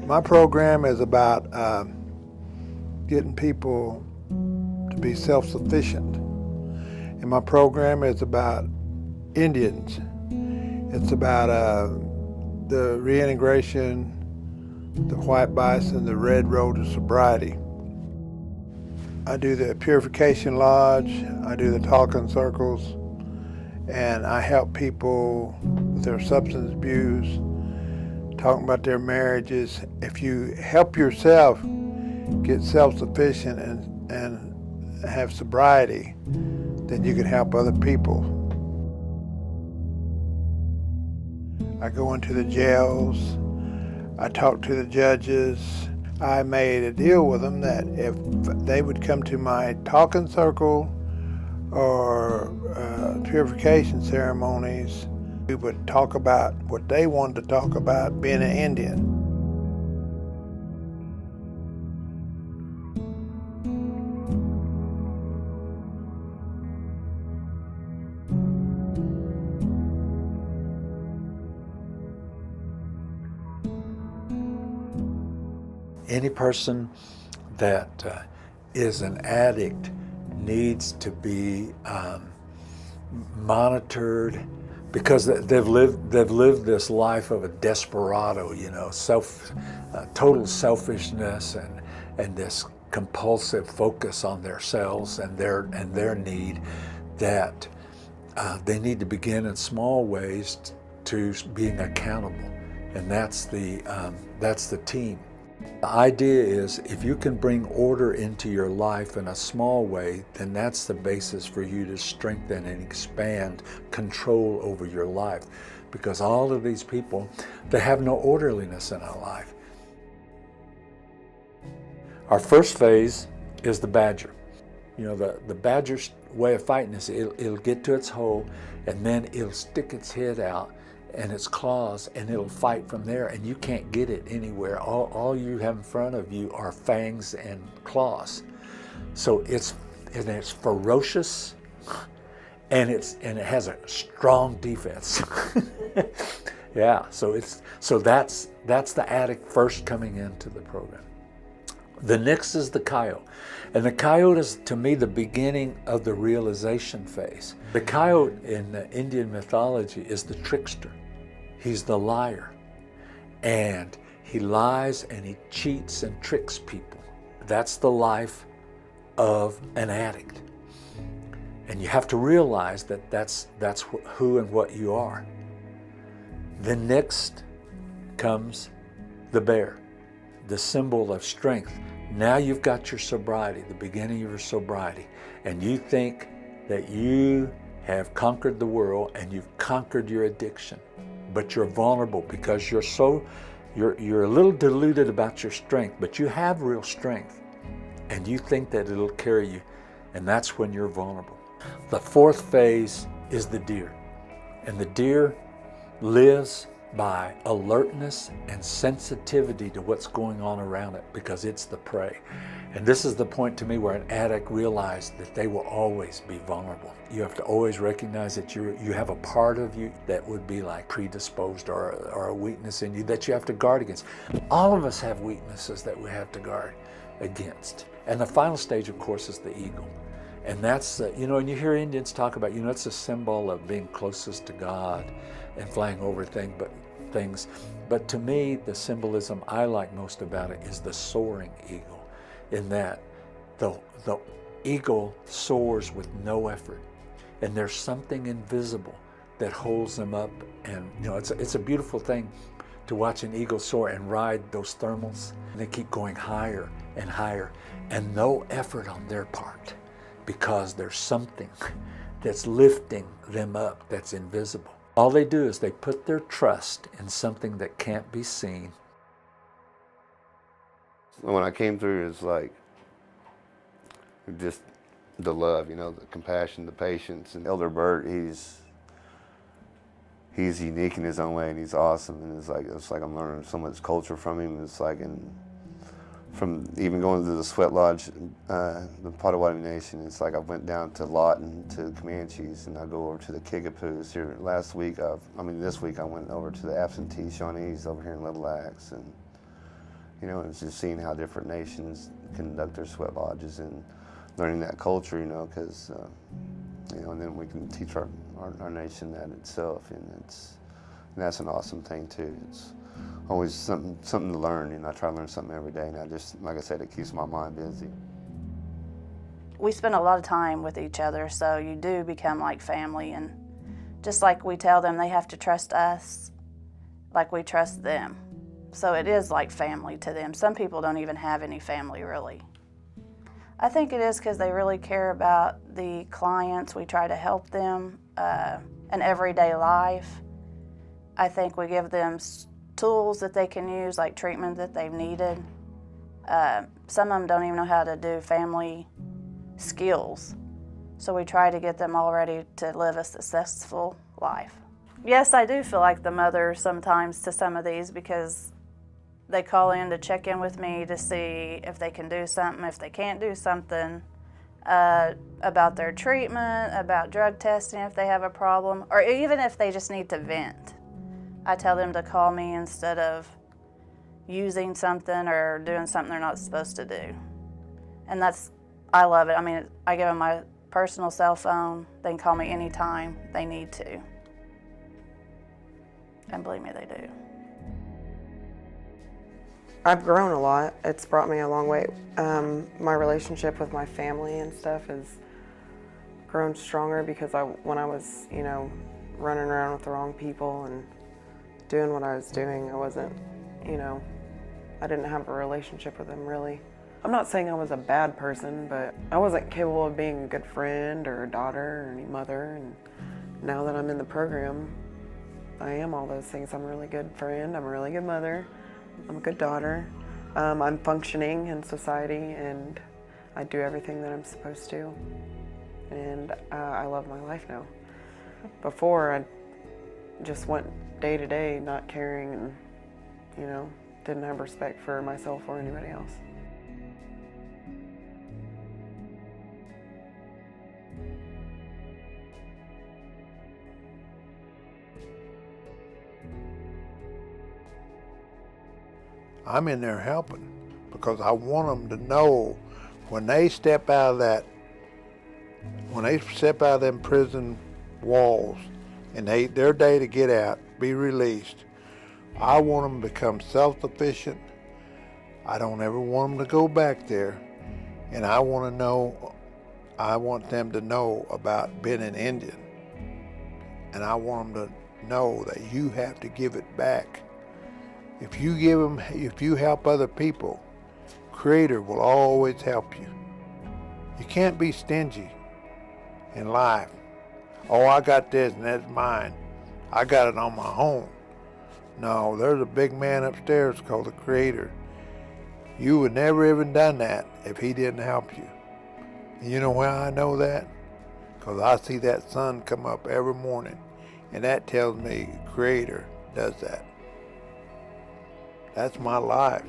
My program is about getting people to be self-sufficient. And my program is about Indians. It's about the reintegration, the white bison, the red road to sobriety. I do the purification lodge, I do the talking circles, and I help people with their substance abuse, talking about their marriages. If you help yourself get self-sufficient and have sobriety, then you can help other people. I go into the jails, I talk to the judges. I made a deal with them that if they would come to my talking circle or purification ceremonies, we would talk about what they wanted to talk about, being an Indian. Any person that is an addict needs to be monitored, because they've lived this life of a desperado, you know, total selfishness and this compulsive focus on themselves and their need, that they need to begin in small ways to being accountable, and that's the team. The idea is, if you can bring order into your life in a small way, then that's the basis for you to strengthen and expand control over your life. Because all of these people, they have no orderliness in our life. Our first phase is the badger. You know, the badger's way of fighting is it'll get to its hole, and then it'll stick its head out and its claws, and it'll fight from there, and you can't get it anywhere. All you have in front of you are fangs and claws. So it's ferocious, and it has a strong defense. Yeah, so that's the addict first coming into the program. The next is the coyote. And the coyote is, to me, the beginning of the realization phase. The coyote in the Indian mythology is the trickster. He's the liar. And he lies and he cheats and tricks people. That's the life of an addict. And you have to realize that that's who and what you are. Then next comes the bear, the symbol of strength. Now you've got your sobriety, the beginning of your sobriety, and you think that you have conquered the world and you've conquered your addiction, but you're vulnerable because you're a little deluded about your strength, but you have real strength, and you think that it'll carry you, and that's when you're vulnerable. The fourth phase is the deer, and the deer lives by alertness and sensitivity to what's going on around it, because it's the prey. And this is the point to me where an addict realized that they will always be vulnerable. You have to always recognize that you have a part of you that would be like predisposed or a weakness in you that you have to guard against. All of us have weaknesses that we have to guard against. And the final stage, of course, is the eagle. And that's, and you hear Indians talk about, it's a symbol of being closest to God and flying over things. But to me, the symbolism I like most about it is the soaring eagle, in that the eagle soars with no effort. And there's something invisible that holds them up. And, it's a beautiful thing to watch an eagle soar and ride those thermals. And they keep going higher and higher, and no effort on their part, because there's something that's lifting them up that's invisible. All they do is they put their trust in something that can't be seen. When I came through, it's like just the love, the compassion, the patience. And Elder Bert, he's unique in his own way, and he's awesome. And it's like I'm learning so much culture from him. It's like, from even going to the sweat lodge, the Potawatomi Nation, it's like I went down to Lawton, to the Comanches, and I go over to the Kickapoos here. This week I went over to the absentee Shawnees over here in Little Axe, and You know, it's just seeing how different nations conduct their sweat lodges and learning that culture, you know, because, you know, and then we can teach our nation that itself, and that's an awesome thing too. It's always something to learn, and I try to learn something every day, and I just, like I said, it keeps my mind busy. We spend a lot of time with each other, so you do become like family, and just like we tell them, they have to trust us like we trust them. So it is like family to them. Some people don't even have any family, really. I think it is because they really care about the clients. We try to help them in everyday life. I think we give them tools that they can use, like treatment that they've needed. Some of them don't even know how to do family skills. So we try to get them all ready to live a successful life. Yes, I do feel like the mother sometimes to some of these, because they call in to check in with me to see if they can do something, if they can't do something, about their treatment, about drug testing if they have a problem, or even if they just need to vent. I tell them to call me instead of using something or doing something they're not supposed to do. And I love it. I mean, I give them my personal cell phone. They can call me anytime they need to. And believe me, they do. I've grown a lot. It's brought me a long way. My relationship with my family and stuff has grown stronger because when I was, you know, running around with the wrong people and doing what I was doing, I wasn't, you know, I didn't have a relationship with them really. I'm not saying I was a bad person, but I wasn't capable of being a good friend or a daughter or any mother. And now that I'm in the program, I am all those things. I'm a really good friend, I'm a really good mother, I'm a good daughter. I'm functioning in society, and I do everything that I'm supposed to. And I love my life now. Before, I just went day to day, not caring, and, you know, didn't have respect for myself or anybody else. I'm in there helping because I want them to know when they step out of them prison walls and their day to get out, be released, I want them to become self-sufficient. I don't ever want them to go back there. And I want them to know about being an Indian. And I want them to know that you have to give it back. If you help other people, Creator will always help you. You can't be stingy in life. Oh, I got this and that's mine. I got it on my own. No, there's a big man upstairs called the Creator. You would never even done that if he didn't help you. And you know why I know that? Because I see that sun come up every morning, and that tells me Creator does that. That's my life.